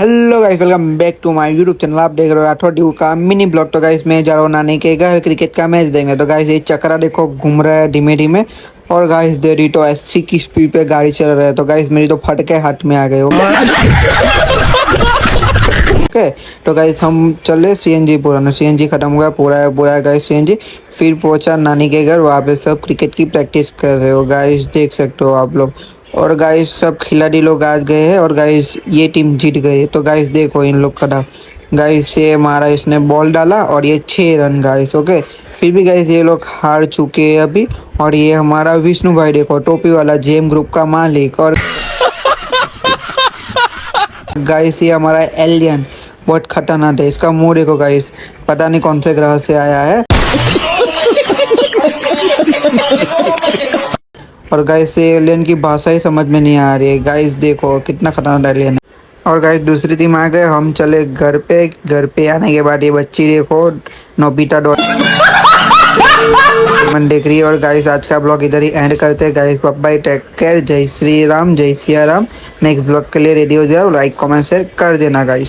Hello guys, welcome back to my YouTube channel. आप देख रहे हो राठौर ड्यू का मिनी ब्लॉग। तो गाइस मैं जा रहा हूँ नानी के घर क्रिकेट का मैच देखने। तो गाइस ये चक्रा देखो घूम रहा है धीमे धीमे, और गाइस देरी तो 80 की स्पीड पे गाड़ी चल रहा है। तो गाइस मेरी तो फट के हाथ में आ गए हो। ओके, तो गाइस हम चले सीएनजी पुराना, सीएनजी खत्म हुआ, पूरा गाइस सीएनजी। फिर पहुंचा नानी के घर, वहाँ पे सब क्रिकेट की प्रैक्टिस कर रहे हो गाइस, देख सकते हो आप लोग। और गाइस सब खिलाड़ी लोग आज गए हैं और गाइस ये टीम जीत गई है। तो गाइस देखो इन लोग का डाव, गाइस ये मारा, इसने बॉल डाला और ये 6 रन गाइस। ओके, फिर भी गाइस ये लोग हार चुके हैं अभी। और ये हमारा विष्णु भाई देखो, टोपी वाला, जेम ग्रुप का मालिक। और गाइस ये हमारा एलियन बहुत खतरनाक है, इसका मुंह देखो गाइस, पता नहीं कौन से ग्रह से आया है। और गाइस ये एलियन की भाषा ही समझ में नहीं आ रही है। गाइस देखो कितना खतरनाक एलियन है। और गाइस दूसरी टीम आ गए, हम चले घर पे। घर पे आने के बाद ये बच्ची देखो, नोबिता मन देख रही है। और गाइस आज का ब्लॉग इधर ही एंड करते हैं गाइस। बाय, टेक केयर, जय श्री राम, जय सिया राम। नेक्स्ट ब्लॉग के लिए रेडी हो जाओ, लाइक कमेंट शेयर कर देना गाइस।